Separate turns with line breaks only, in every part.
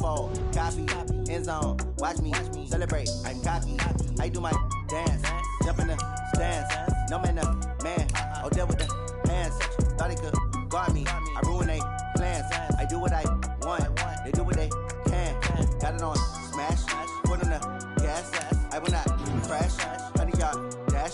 fold, copy, end zone, watch me celebrate. I copy, I do my dance, jump in the stands. No man, man, oh there with the hands. Thought he could guard me, I ruin they plans. I do what I want, they do what they can. Got it on smash, foot on the gas. I will not crash. 100-yard dash,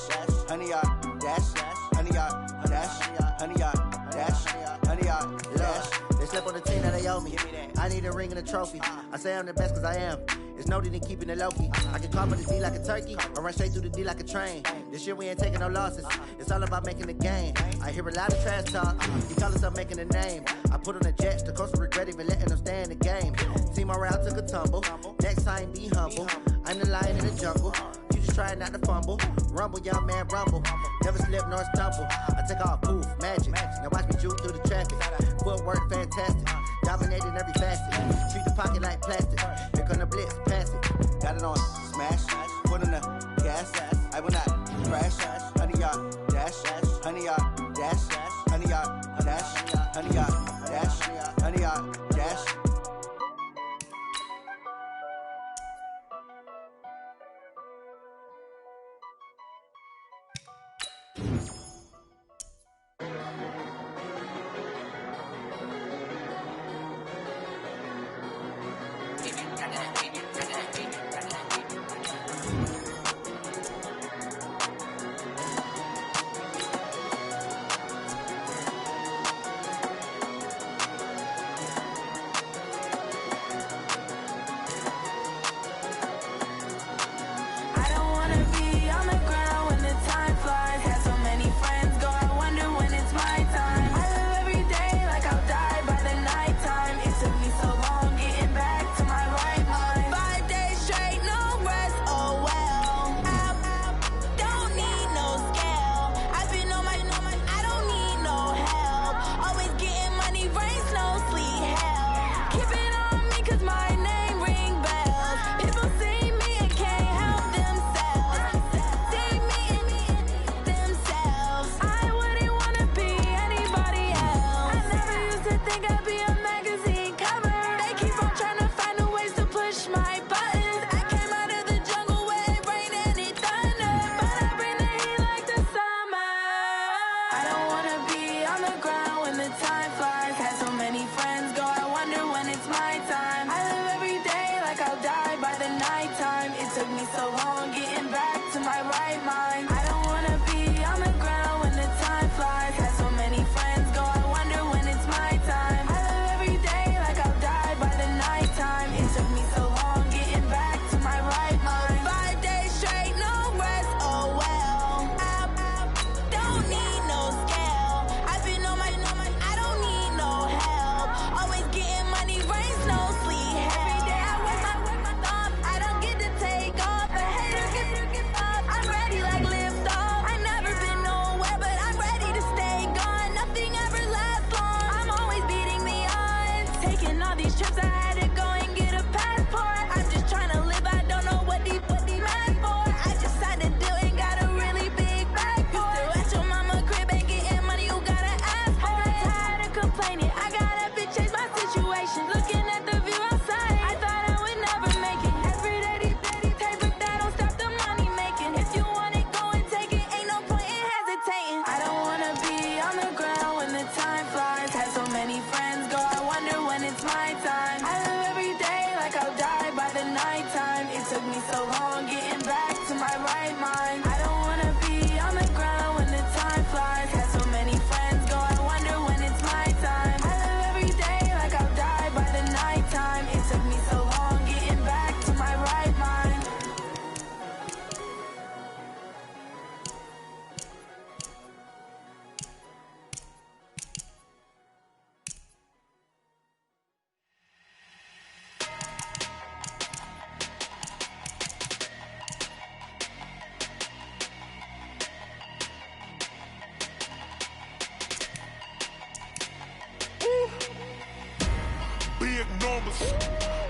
100-yard dash, 100-yard dash, 100-yard dash, 100-yard dash. They slept on the team that they owe me. I need a ring and a trophy. I say I'm the best cause I am. It's noted in keeping it low-key. I can carve the D like a turkey, or run straight through the D like a train. This year we ain't taking no losses. It's all about making the game. I hear a lot of trash talk. You call us up making a name. I put on the Jets, the coach will regret even letting them stay in the game. Team morale took a tumble. Next time be humble. I'm the lion in the jungle. You just try not to fumble. Rumble, young man, rumble. Never slip nor stumble. I take off, poof, magic. Now watch me juke through the traffic. Footwork fantastic. Dominating every facet. Treat the pocket like plastic. Here come the blitz, pass it. Got it on smash. Foot on the gas. I will not crash. 100-yard dash. 100-yard dash. 100-yard dash. 100-yard dash. 100-yard dash.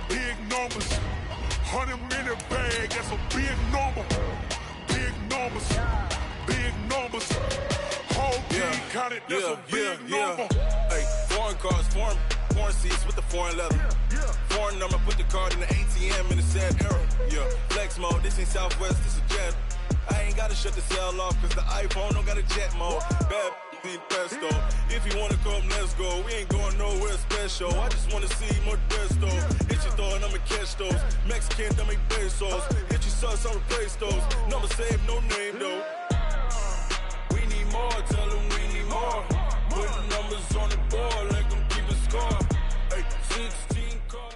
Big numbers, 100-minute bag, that's a big number. Big numbers, whole team counted, that's a big number.
Hey, foreign cars for me, porn seats with the foreign leather. Foreign number, put the card in the ATM in the sad era. Yeah, flex mode, this ain't Southwest, this is Jet. I ain't gotta shut the cell off, cause the iPhone don't got a jet mode. Bad need pesto. If you wanna come, let's go. We ain't going nowhere special. I just wanna see more pesto. Hit your throw and I'ma catch those. Mexican, don't make pesos. Hit your sauce, I'll replace those. Number save, no name though. We need more, tell them we need more. Putting numbers on the board like I'm keeping score. Hey, 16 cars.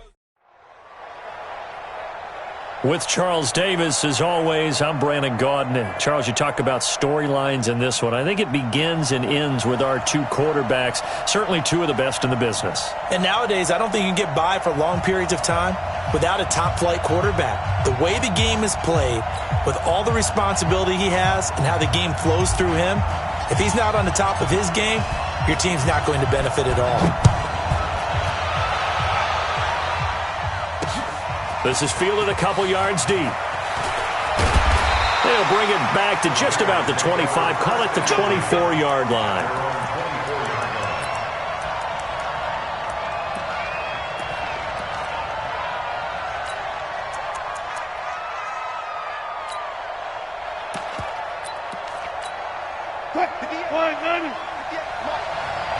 With Charles Davis, as always, I'm Brandon Gaudin. And Charles, you talk about storylines in this one. I think it begins and ends with our two quarterbacks, certainly two of the best in the business.
And nowadays, I don't think you can get by for long periods of time without a top-flight quarterback. The way the game is played, with all the responsibility he has and how the game flows through him, if he's not on the top of his game, your team's not going to benefit at all.
This is fielded a couple yards deep. They'll bring it back to just about the 25. Call it the 24-yard line.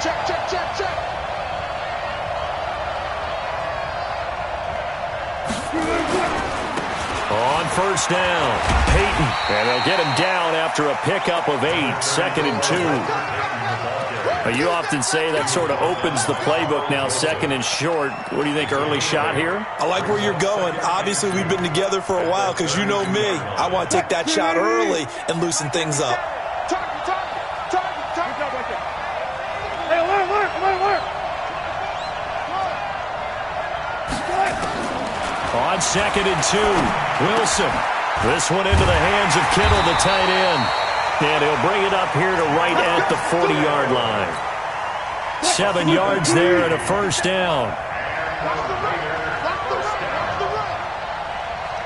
Check.
On first down, Peyton. And they'll get him down after a pickup of 8, 2nd and 2. You often say that sort of opens the playbook now, 2nd and short. What do you think, early shot here?
I like where you're going. Obviously, we've been together for a while because you know me. I want to take that shot early and loosen things up.
Hey, alert.
On 2nd and 2, Wilson. This one into the hands of Kittle, the tight end. And he'll bring it up here to right at the 40-yard line. 7 yards there and a first down.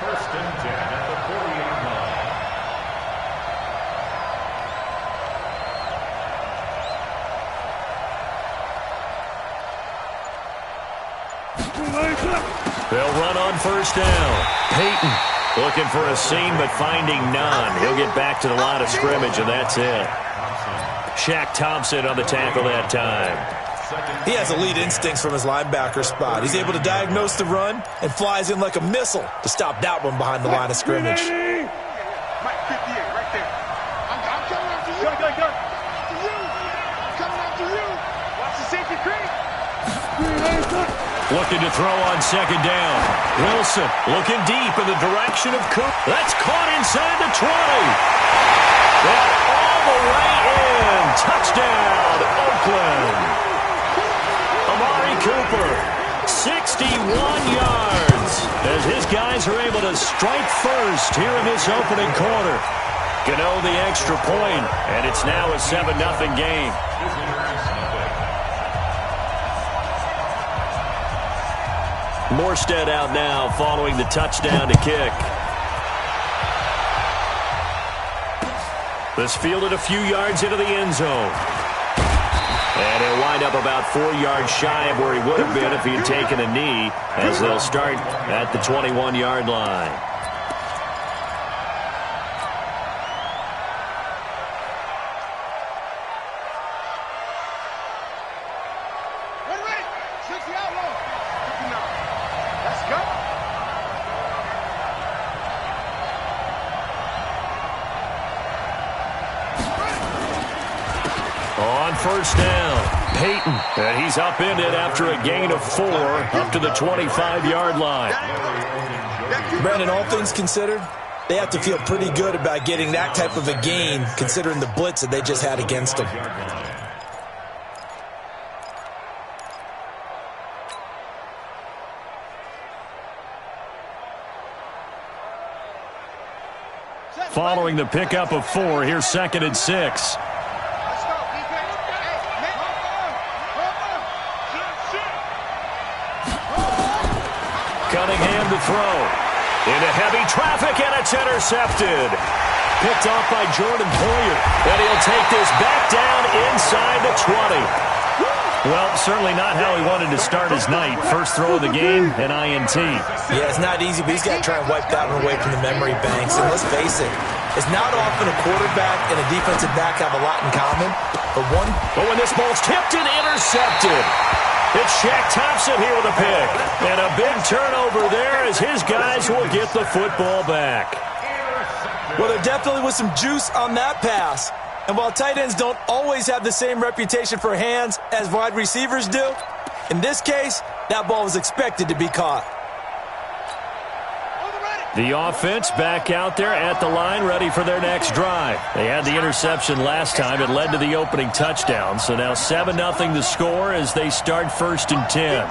First and 10 at the 40-yard line.
They'll run on first down. Peyton looking for a seam but finding none. He'll get back to the line of scrimmage, and that's it. Shaq Thompson on the tackle that time.
He has elite instincts from his linebacker spot. He's able to diagnose the run and flies in like a missile to stop that one behind the line of scrimmage.
Mike 58, right there. I'm coming after you. Go. To you. I'm coming after you. Watch the safety creep.
Looking to throw on 2nd down. Wilson looking deep in the direction of Coop. That's caught inside the 20. And all the way in. Touchdown, Oakland. Amari Cooper, 61 yards. As his guys are able to strike first here in this opening quarter. Gano the extra point, and it's now a 7-0 game. Morstead out now following the touchdown to kick. This fielded a few yards into the end zone. And he'll wind up about 4 yards shy of where he would have been if he had taken a knee, as they'll start at the 21-yard line. On first down, Peyton, and he's upended after a gain of 4 up to the 25-yard line.
Brandon, all things considered, they have to feel pretty good about getting that type of a gain considering the blitz that they just had against them.
Following the pickup of 4, here's 2nd and 6. Cunningham to throw. Into heavy traffic, and it's intercepted. Picked off by Jordan Poyer. And he'll take this back down inside the 20. Well, certainly not how he wanted to start his night. First throw of the game, an INT.
Yeah, it's not easy, but he's got to try and wipe that one away from the memory banks. And let's face it, it's not often a quarterback and a defensive back have a lot in common. But
when this ball's tipped and intercepted. It's Shaq Thompson here with a pick. And a big turnover there as his guys will get the football back.
Well, there definitely was some juice on that pass. And while tight ends don't always have the same reputation for hands as wide receivers do, in this case, that ball was expected to be caught.
The offense back out there at the line, ready for their next drive. They had the interception last time. It led to the opening touchdown. So now 7-0 the score as they start 1st and 10.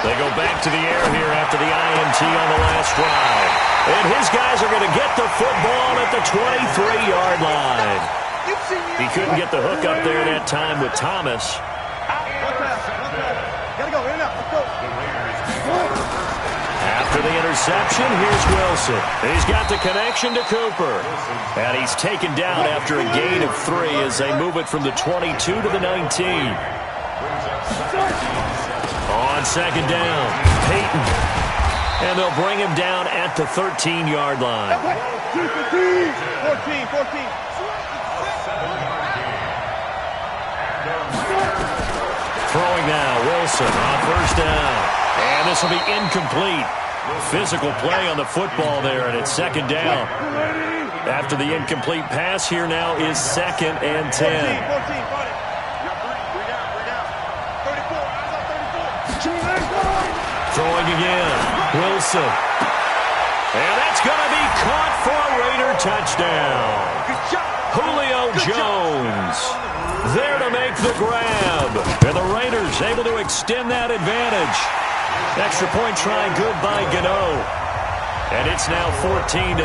They go back to the air here after the INT on the last drive. And his guys are going to get the football at the 23-yard line. He couldn't get the hook up there that time with Thomas.
Gotta go, in and out, let's go.
After the interception, here's Wilson. He's got the connection to Cooper. And he's taken down after a gain of 3 as they move it from the 22 to the 19. On 2nd down, Peyton. And they'll bring him down at the 13-yard line.
14.
Throwing now, Wilson on 1st down. And this will be incomplete. Physical play on the football there, and it's 2nd down. After the incomplete pass, here now is 2nd and 10.
34.
Throwing again, Wilson. And that's going to be caught for a Raider touchdown. Julio Jones there to make the grab. And the Raiders able to extend that advantage. Extra point try good by Gano. And it's now 14-0.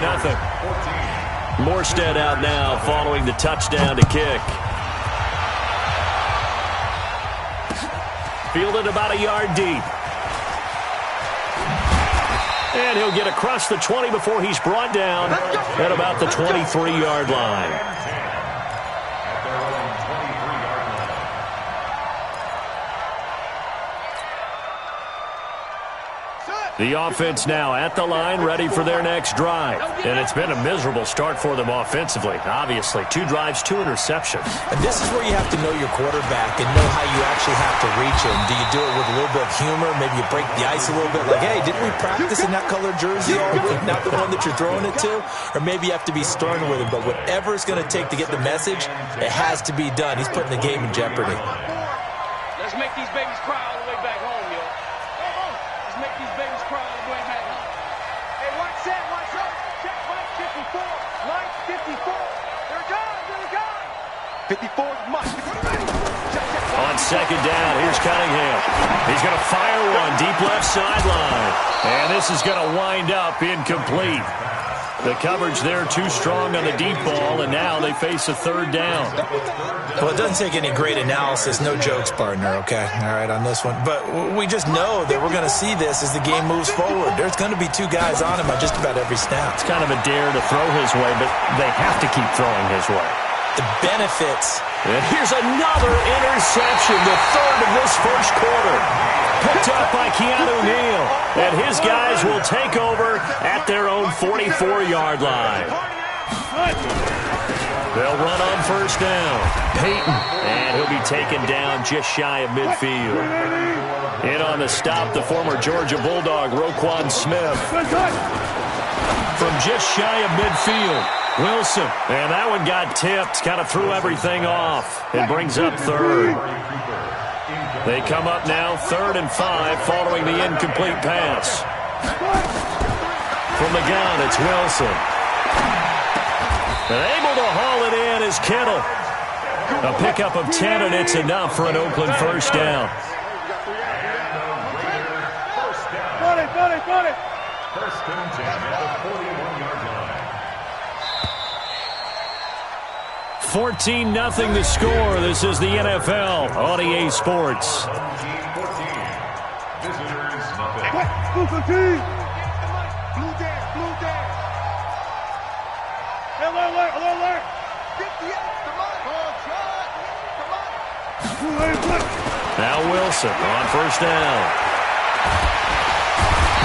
Morstead out now following the touchdown to kick. Fielded about a yard deep. And he'll get across the 20 before he's brought down at about the 23-yard line. The offense now at the line, ready for their next drive. And it's been a miserable start for them offensively. Obviously, 2 drives, 2 interceptions.
And this is where you have to know your quarterback and know how you actually have to reach him. Do you do it with a little bit of humor? Maybe you break the ice a little bit. Like, hey, didn't we practice in that colored jersey? Not the one that you're throwing it to? Or maybe you have to be stern with him. But whatever it's going to take to get the message, it has to be done. He's putting the game in jeopardy.
Let's make these babies cry all the way back home, yo. Let's make these babies cry all the way back home. Hey, watch that, watch up. Check Mike 54. Mike 54. They're gone.
54's Mike.
On 2nd down, here's Cunningham. He's going to fire one deep left sideline. And this is going to wind up incomplete. The coverage there too strong on the deep ball, and now they face a 3rd down.
Well, it doesn't take any great analysis. No jokes, partner, okay? All right, on this one. But we just know that we're going to see this as the game moves forward. There's going to be 2 guys on him on just about every snap.
It's kind of a dare to throw his way, but they have to keep throwing his way.
The benefits.
And here's another interception, the 3rd of this 1st quarter. Picked up by Keanu Neal. And his guys will take over at their own 44-yard line. They'll run on 1st down. Peyton. And he'll be taken down just shy of midfield. In on the stop, the former Georgia Bulldog, Roquan Smith. From just shy of midfield, Wilson. And that one got tipped, kind of threw everything off. It brings up 3rd. They come up now 3rd and 5 following the incomplete pass. From the gun, it's Wilson. And able to haul it in is Kittle. A pickup of 10, and it's enough for an Oakland 1st down.
Got it.
1st and 10 at the 41-yard line.
14-0 the score. This is the NFL on EA Sports.
Blue down. Alert. 58, come on.
Now Wilson on first down.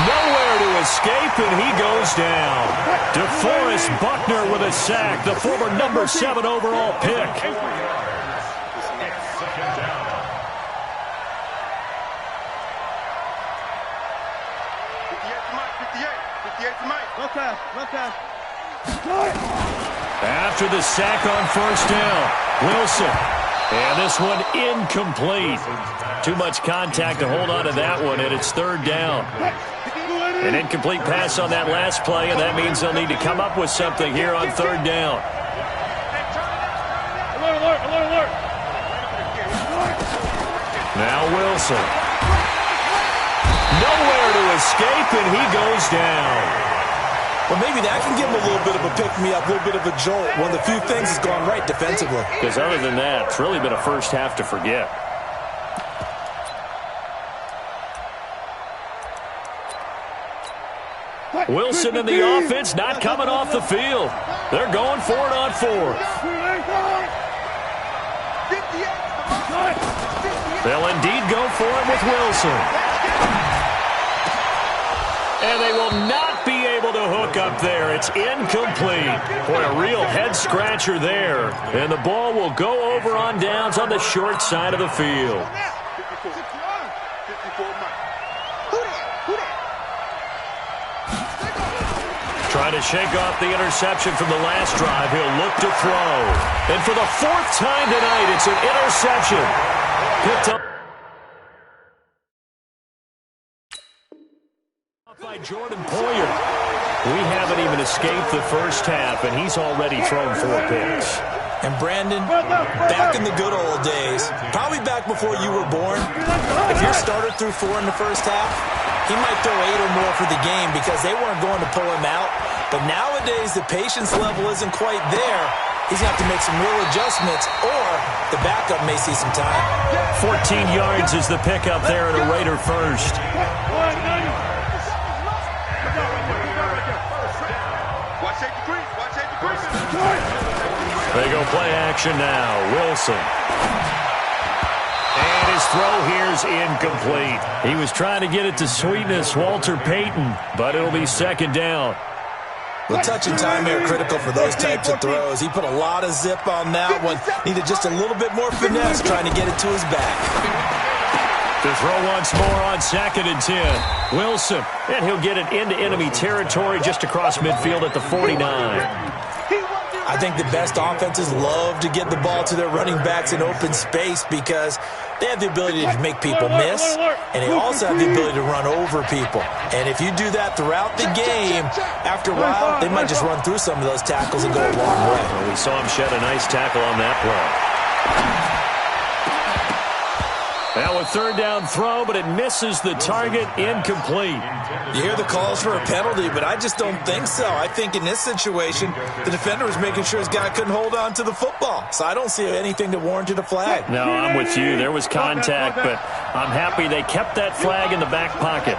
Nowhere to escape, and he goes down. DeForest Buckner with a sack, the former number 7 overall pick. After the sack on first down, Wilson. And this one incomplete. Too much contact to hold on to that one, and it's third down. An incomplete pass on that last play, and that means they'll need to come up with something here on third down. Now Wilson. Nowhere to escape, and he goes down.
Well, maybe that can give him a little bit of a pick-me-up, a little bit of a jolt. One of the few things that's gone right defensively.
Because other than that, it's really been a first half to forget. Wilson and the offense not coming off the field. They're going for it on fourth. They'll indeed go for it with Wilson. And they will not be able to hook up there. It's incomplete. Boy, a real head-scratcher there. And the ball will go over on downs on the short side of the field. Trying to shake off the interception from the last drive. He'll look to throw. And for the 4th time tonight, it's an interception. Picked up by Jordan Poyer. We haven't even escaped the first half, and he's already thrown 4 picks.
And Brandon, back in the good old days, probably back before you were born, if your starter threw 4 in the first half, he might throw 8 or more for the game because they weren't going to pull him out. But nowadays, the patience level isn't quite there. He's going to have to make some real adjustments, or the backup may see some time.
14 yards is the pickup there at a Raider first. They go play action now. Wilson. And his throw here's incomplete. He was trying to get it to sweetness Walter Payton, but it'll be second down.
The touch and time here critical for those types of throws. He put a lot of zip on that one. Needed just a little bit more finesse trying to get it to his back.
To throw once more on 2nd and 10. Wilson, and he'll get it into enemy territory just across midfield at the 49.
I think the best offenses love to get the ball to their running backs in open space because they have the ability to make people miss, and they also have the ability to run over people. And if you do that throughout the game, after a while, they might just run through some of those tackles and go a long way.
Well, we saw him shed a nice tackle on that play. Now a third down throw, but it misses the target, incomplete.
You hear the calls for a penalty, but I just don't think so. I think in this situation, the defender was making sure his guy couldn't hold on to the football. So I don't see anything that warranted a flag.
No, I'm with you. There was contact, but I'm happy they kept that flag in the back pocket.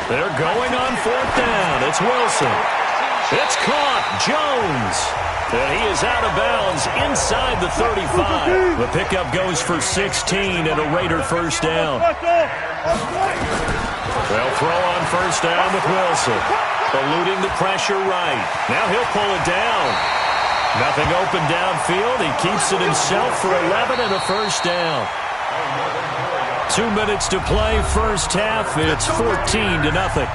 They're going on 4th down. It's Wilson. It's caught. Jones. And he is out of bounds inside the 35. The pickup goes for 16 and a Raider first down. They'll throw on first down with Wilson. Eluding the pressure right. Now he'll pull it down. Nothing open downfield. He keeps it himself for 11 and a first down. 2 minutes to play first half. It's 14-0.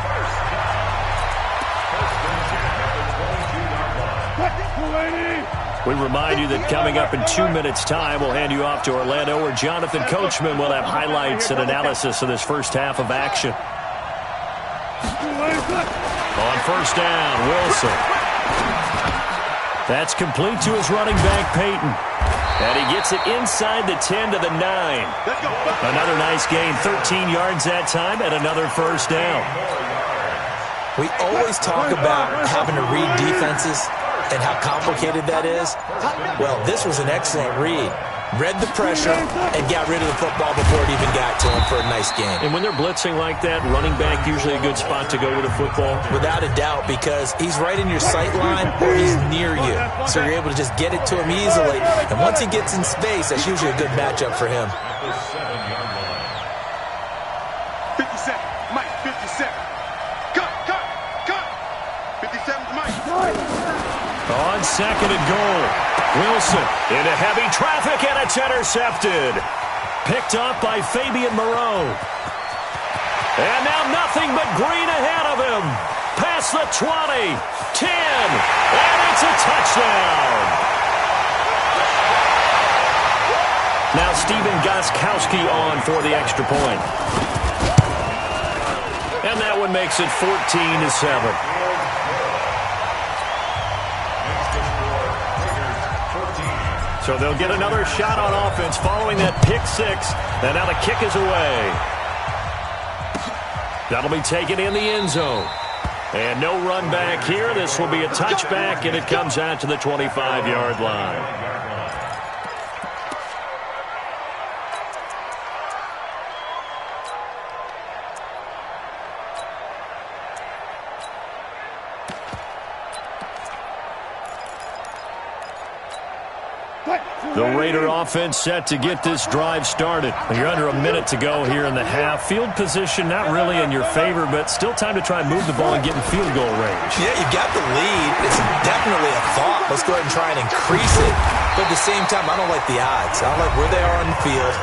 We remind you that coming up in 2 minutes' time, we'll hand you off to Orlando, where Jonathan Coachman will have highlights and analysis of this first half of action. On first down, Wilson. That's complete to his running back, Payton. And he gets it inside the 10 to the 9. Another nice gain, 13 yards that time, and another first down.
We always talk about having to read defenses and how complicated that is. Well, this was an excellent read. read the pressure, and got rid of the football before it even got to him for a nice game.
And when they're blitzing like that, running back usually a good spot to go with a football?
Without a doubt, because he's right in your sight line or he's near you. So you're able to just get it to him easily. And once he gets in space, that's usually a good matchup for him.
57. Mike, 57. Cut. 57 to Mike.
On second and goal, Wilson into heavy traffic, and it's intercepted. Picked up by Fabian Moreau. And now nothing but green ahead of him. Past the 20, 10, and it's a touchdown. Now Steven Gostkowski on for the extra point. And that one makes it 14-7. So they'll get another shot on offense following that pick six. And now the kick is away. That'll be taken in the end zone. And no run back here. This will be a touchback, and it comes out to the 25-yard line. The Raider offense set to get this drive started. You're under a minute to go here in the half. Field position not really in your favor, but still time to try and move the ball and get in field goal range.
Yeah, you've got the lead. It's definitely a thought. Let's go ahead and try and increase it. But at the same time, I don't like the odds. I don't like where they are on the field.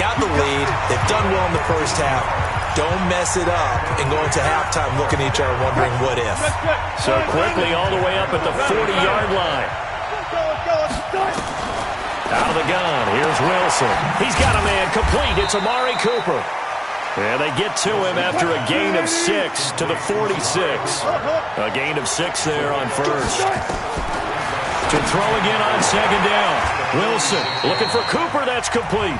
Got the lead. They've done well in the first half. Don't mess it up and go into halftime looking at each other wondering what if.
So quickly all the way up at the 40-yard line. Out of the gun, here's Wilson. He's got a man complete. It's Amari Cooper. And they get to him after a gain of 6 to the 46. A gain of 6 there on first. To throw again on second down. Wilson looking for Cooper. That's complete.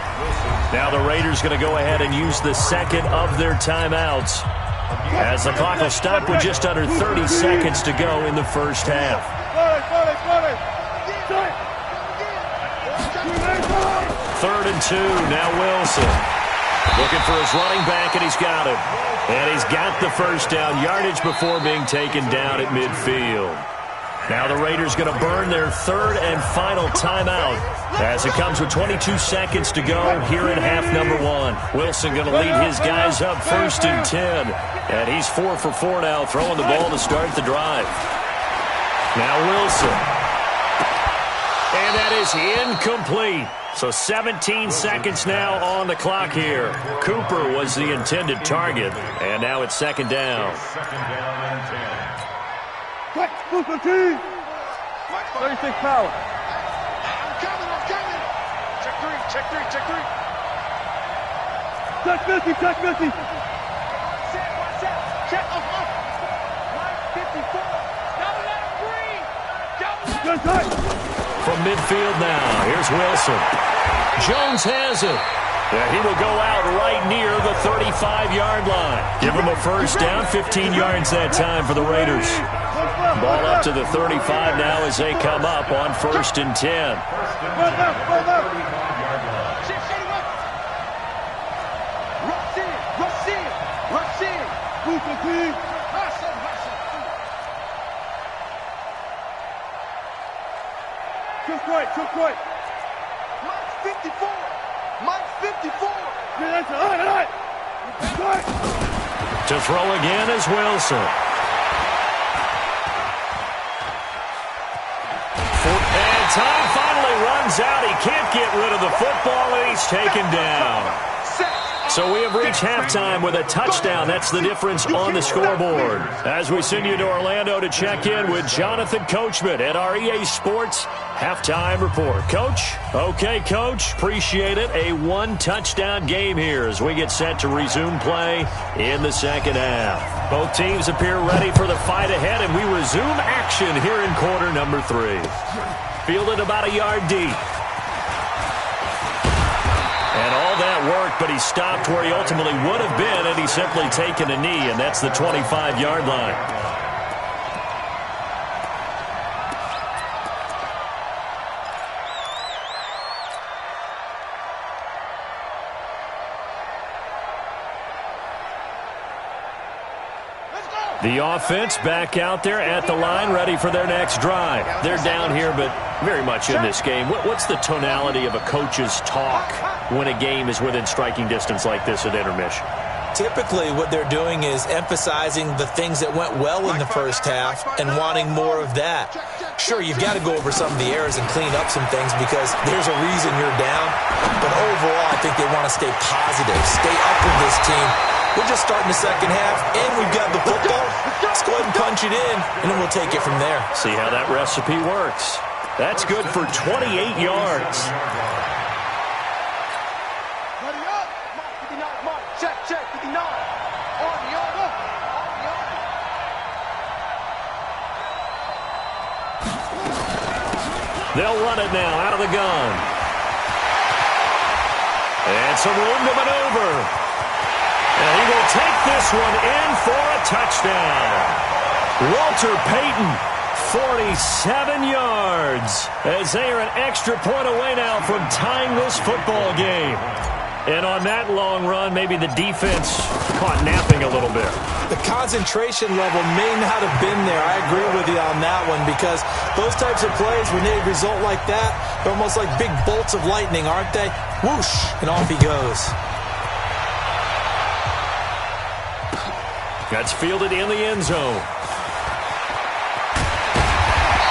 Now the Raiders going to go ahead and use the second of their timeouts as the clock will stop with just under 30 seconds to go in the first half. Third and 2, now Wilson. Looking for his running back, and he's got him. And he's got the first down yardage before being taken down at midfield. Now the Raiders going to burn their third and final timeout as it comes with 22 seconds to go here in half number 1. Wilson going to lead his guys up first and 10. And he's 4 for 4 now, throwing the ball to start the drive. Now Wilson. And that is incomplete. So 17 seconds now on the clock here. Cooper was the intended target, and now it's second down.
Second down and 10.
36 power. I'm coming. Check three. Check Missy. Watch out. Check off. Line 54. Double that green.
From midfield now, here's Wilson. Jones has it. Yeah, he will go out right near the 35-yard line. Give him a first down, 15 yards that time for the Raiders. Ball up to the 35 now as they come up on first and 10.
Rush in. Took right. Mike's 54. Yeah, that's all right.
To throw again is Wilson. And time finally runs out. He can't get rid of the football, and he's taken down. So we have reached halftime with a touchdown. That's the difference on the scoreboard. As we send you to Orlando to check in with Jonathan Coachman at our EA Sports Halftime Report. Coach? Okay, Coach. Appreciate it. A one-touchdown game here as we get set to resume play in the second half. Both teams appear ready for the fight ahead, and we resume action here in quarter number 3. Fielded about a yard deep. And all that worked, but he stopped where he ultimately would have been, and he's simply taken a knee, and that's the 25-yard line. The offense back out there at the line, ready for their next drive. They're down here, but very much in this game. What's the tonality of a coach's talk when a game is within striking distance like this at intermission?
Typically, what they're doing is emphasizing the things that went well in the first half and wanting more of that. Sure, you've got to go over some of the errors and clean up some things because there's a reason you're down. But overall, I think they want to stay positive, stay up with this team. We're just starting the second half, and we've got the football. Let's go ahead and punch it in, and then we'll take it from there.
See how that recipe works. That's good for 28 yards.
Ready up. Mark 59, Mark. Check, 59. On the order.
They'll run it now out of the gun. And some room to maneuver. And he will take this one in for a touchdown. Walter Payton, 47 yards, as they are an extra point away now from tying this football game. And on that long run, maybe the defense caught napping a little bit.
The concentration level may not have been there. I agree with you on that one because those types of plays, when they result like that, they're almost like big bolts of lightning, aren't they? Whoosh, and off he goes.
That's fielded in the end zone.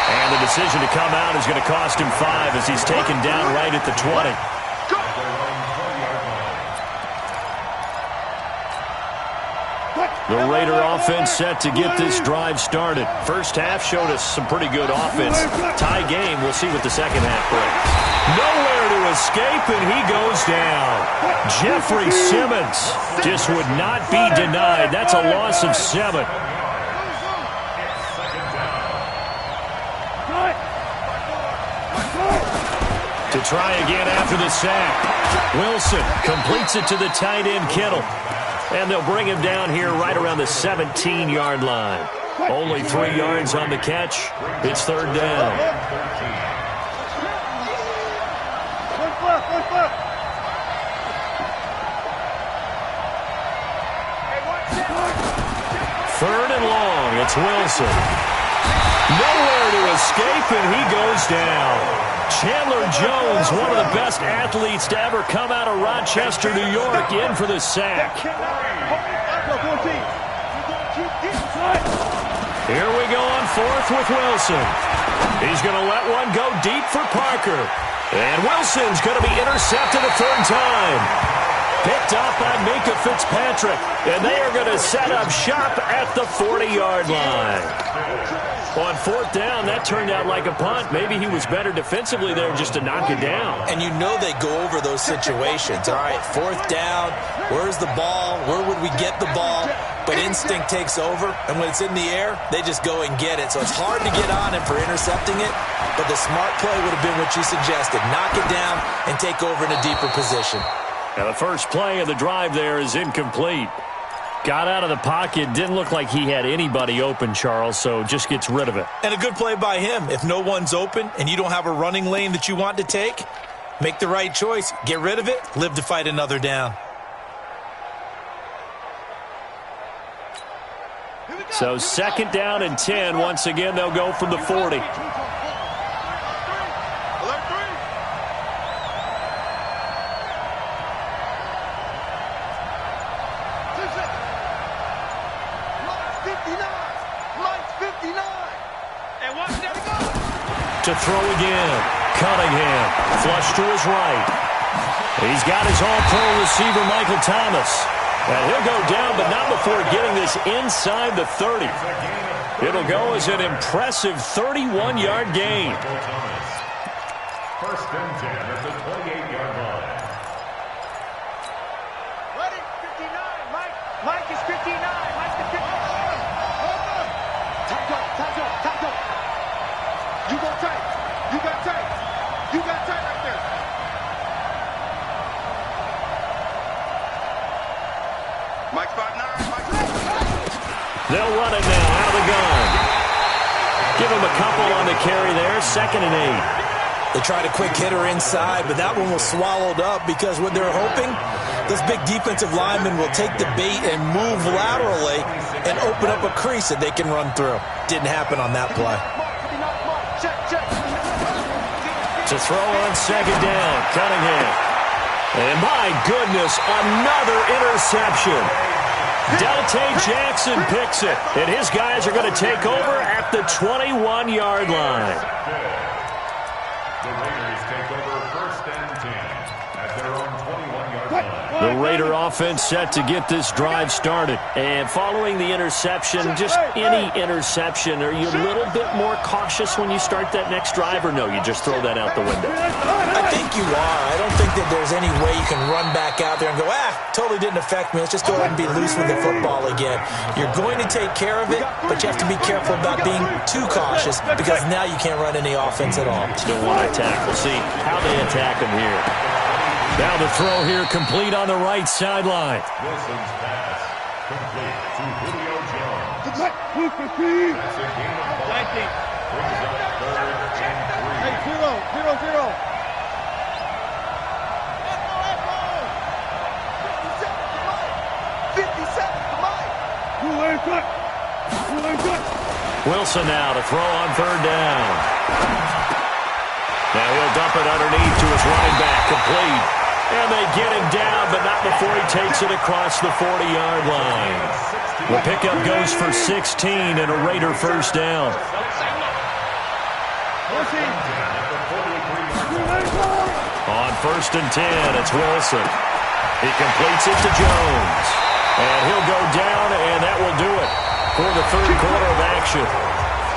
And the decision to come out is going to cost him 5 as he's taken down right at the 20. The Raider offense set to get this drive started. First half showed us some pretty good offense. Tie game, we'll see what the second half brings. Nowhere to escape, and he goes down. Jeffrey Simmons just would not be denied. That's a loss of 7. To try again after the sack. Wilson completes it to the tight end, Kittle. And they'll bring him down here right around the 17-yard line. Only 3 yards on the catch. It's third down. Third and long. It's Wilson. Nowhere to escape, and he goes down. Chandler Jones, one of the best athletes to ever come out of Rochester, New York, in for the sack. Here we go on fourth with Wilson. He's going to let one go deep for Parker. And Wilson's going to be intercepted a third time. Picked off by Minka Fitzpatrick. And they are going to set up shop at the 40-yard line. On fourth down, that turned out like a punt. Maybe he was better defensively there just to knock it down.
And you know they go over those situations. All right, fourth down, where's the ball? Where would we get the ball? But instinct takes over, and when it's in the air, they just go and get it. So it's hard to get on him for intercepting it, but the smart play would have been what you suggested. Knock it down and take over in a deeper position.
Now the first play of the drive there is incomplete. Got out of the pocket, didn't look like he had anybody open, Charles, so just gets rid of it.
And a good play by him. If no one's open and you don't have a running lane that you want to take, make the right choice. Get rid of it, live to fight another down.
So second down and 10. Once again, they'll go from the 40. To throw again. Cunningham. Flush to his right. He's got his all-pro receiver, Michael Thomas. And he'll go down, but not before getting this inside the 30. It'll go as an impressive 31-yard gain.
First and 10 at the 28-yard line.
Ready? 59. Mike is 59. Mike is 59. Time go. You go tight. You got tight right there. Mike's 5'9".
They'll run it now out of the gun. Give him a couple on the carry there. Second and 8.
They tried a quick hitter inside, but that one was swallowed up because what they're hoping, those big defensive linemen will take the bait and move laterally and open up a crease that they can run through. Didn't happen on that play.
To throw on second down, Cunningham. And my goodness, another interception. Delta Jackson picks it, and his guys are going to take over at the 21-yard line.
The Raiders take over 1st and 10 at their own 21-yard line.
The Raider offense set to get this drive started. And following the interception, just any interception, are you a little bit more cautious when you start that next drive, or no, you just throw that out the window?
I think you are. I don't think that there's any way you can run back out there and go, totally didn't affect me. Let's just go ahead and be loose with the football again. You're going to take care of it, but you have to be careful about being too cautious because now you can't run any offense at all.
Still want to attack. We'll see how they attack him here. Now the throw here complete on the right sideline.
Wilson's pass complete to Julio Jones. That's a gain of 5. Brings up 3rd and 3.
0-0. 57.
Wilson now to throw on 3rd down. Now he'll dump it underneath to his running back, complete. And they get him down, but not before he takes it across the 40-yard line. The pickup goes for 16 and a Raider 1st down. On 1st and 10, it's Wilson. He completes it to Jones. And he'll go down, and that will do it for the 3rd quarter of action.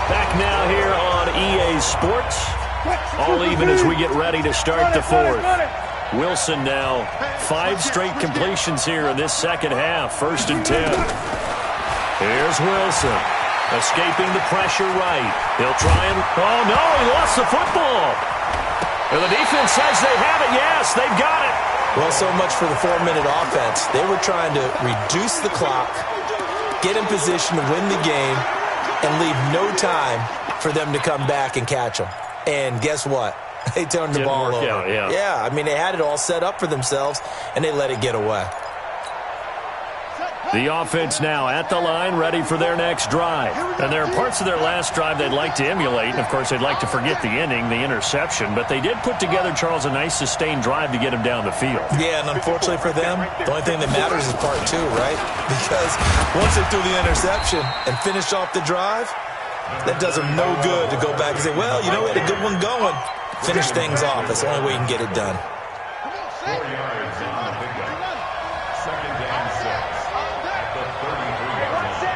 Back now here on EA Sports. All even as we get ready to start the 4th. Wilson now 5 straight completions here in this second half. 1st and 10. Here's Wilson. Escaping the pressure right. He'll try and... Oh, no, he lost the football. And the defense says they have it. Yes, they've got it.
Well, so much for the 4-minute offense. They were trying to reduce the clock, get in position to win the game, and leave no time for them to come back and catch them. And guess what? They turned the ball over.
Out,
yeah, I mean, they had it all set up for themselves, and they let it get away.
The offense now at the line, ready for their next drive. And there are parts of their last drive they'd like to emulate. And, of course, they'd like to forget the ending, the interception. But they did put together, Charles, a nice sustained drive to get him down the field.
Yeah, and unfortunately for them, the only thing that matters is part 2, right? Because once they threw the interception and finished off the drive, that does them no good to go back and say, well, you know, we had a good one going. Finish things off. That's the only way you can get it done.
4 yards on the pickup. 2nd and 6 at the 33-yard line.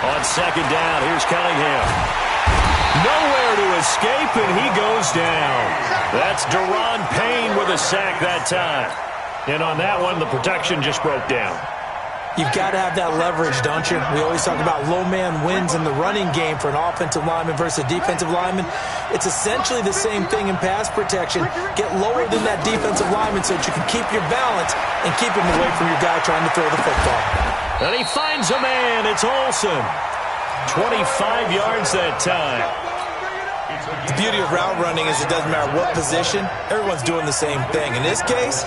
On 2nd down, here's Cunningham. Nowhere to escape, and he goes down. That's Deron Payne with a sack that time. And on that one, the protection just broke down.
You've got to have that leverage, don't you? We always talk about low man wins in the running game for an offensive lineman versus a defensive lineman. It's essentially the same thing in pass protection. Get lower than that defensive lineman so that you can keep your balance and keep him away from your guy trying to throw the football.
And he finds a man. It's Olsen. 25 yards that time.
The beauty of route running is it doesn't matter what position, everyone's doing the same thing. In this case,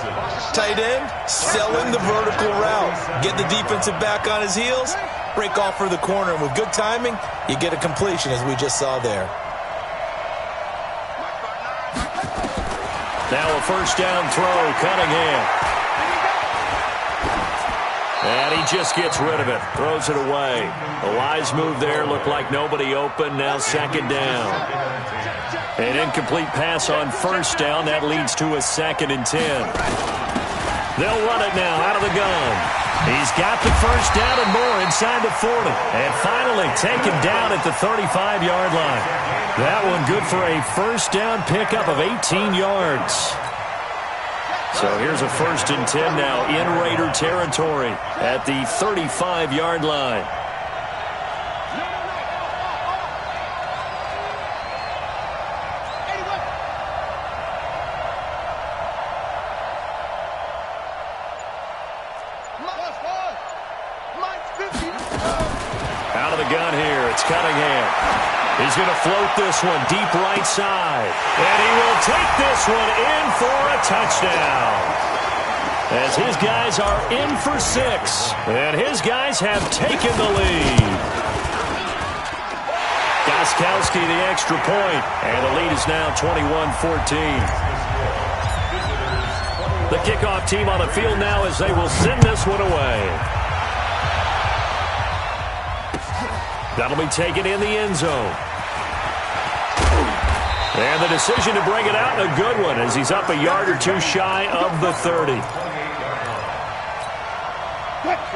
tight end, selling the vertical route. Get the defensive back on his heels, break off for the corner, and with good timing, you get a completion as we just saw there.
Now a 1st down throw, Cunningham. And he just gets rid of it, throws it away. A wise move there, looked like nobody open, now 2nd down. An incomplete pass on 1st down, that leads to a 2nd and 10. They'll run it now out of the gun. He's got the 1st down and more inside the 40. And finally taken down at the 35-yard line. That one good for a 1st down pickup of 18 yards. So here's a 1st and 10 now in Raider territory at the 35-yard line. Out of the gun here, it's Cunningham. He's going to float this one deep right side. And he will take this one in for a touchdown. As his guys are in for 6. And his guys have taken the lead. Gostkowski the extra point. And the lead is now 21-14. The kickoff team on the field now as they will send this one away. That'll be taken in the end zone. And the decision to bring it out, a good one, as he's up a yard or two shy of the 30.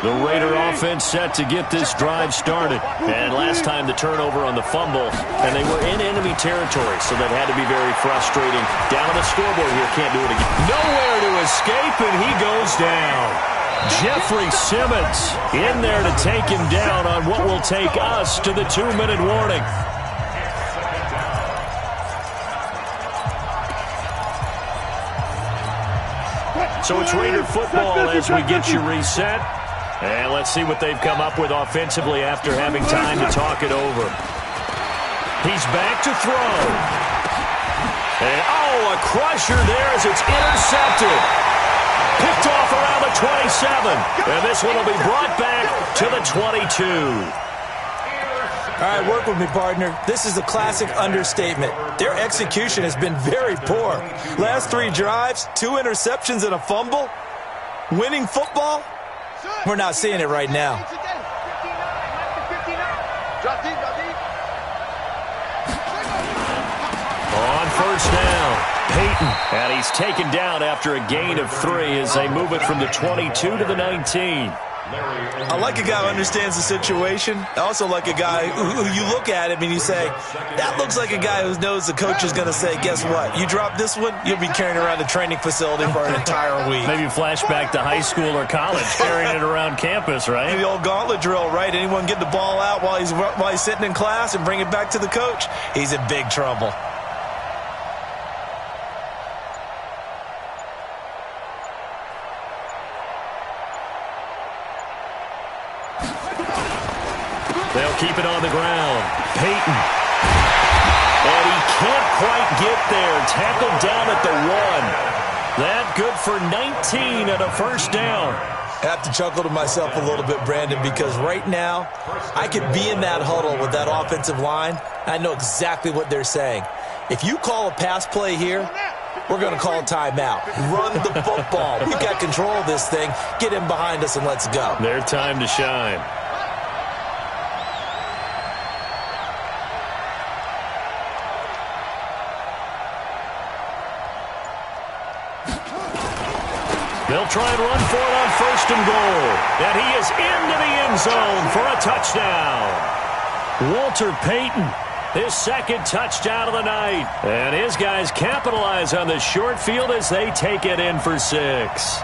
The Raider offense set to get this drive started. And last time the turnover on the fumble, and they were in enemy territory, so that had to be very frustrating. Down on the scoreboard here, can't do it again. Nowhere to escape, and he goes down. Jeffrey Simmons in there to take him down on what will take us to the 2-minute warning. So it's Raider football as we get you reset. And let's see what they've come up with offensively after having time to talk it over. He's back to throw. And, oh, a crusher there as it's intercepted. Picked off around the 27. And this one will be brought back to the 22.
All right, work with me, partner. This is a classic understatement. Their execution has been very poor. Last 3 drives, 2 interceptions and a fumble. Winning football? We're not seeing it right now.
On first down, Peyton. And he's taken down after a gain of 3 as they move it from the 22 to the 19.
I like a guy who understands the situation. I also like a guy who you look at him and you say, that looks like a guy who knows the coach is going to say, guess what? You drop this one, you'll be carrying around a training facility for an entire week.
Maybe flashback to high school or college, carrying it around campus, right?
The old gauntlet drill, right? Anyone get the ball out while he's sitting in class and bring it back to the coach? He's in big trouble.
They'll keep it on the ground. Peyton. And he can't quite get there. Tackled down at the 1. That good for 19 and a first down.
I have to chuckle to myself a little bit, Brandon, because right now I could be in that huddle with that offensive line. I know exactly what they're saying. If you call a pass play here, we're going to call a timeout. Run the football. We've got control of this thing. Get in behind us and let's go.
Their time to shine. They'll try and run for it on first and goal. And he is into the end zone for a touchdown. Walter Payton, his second touchdown of the night. And his guys capitalize on the short field as they take it in for 6.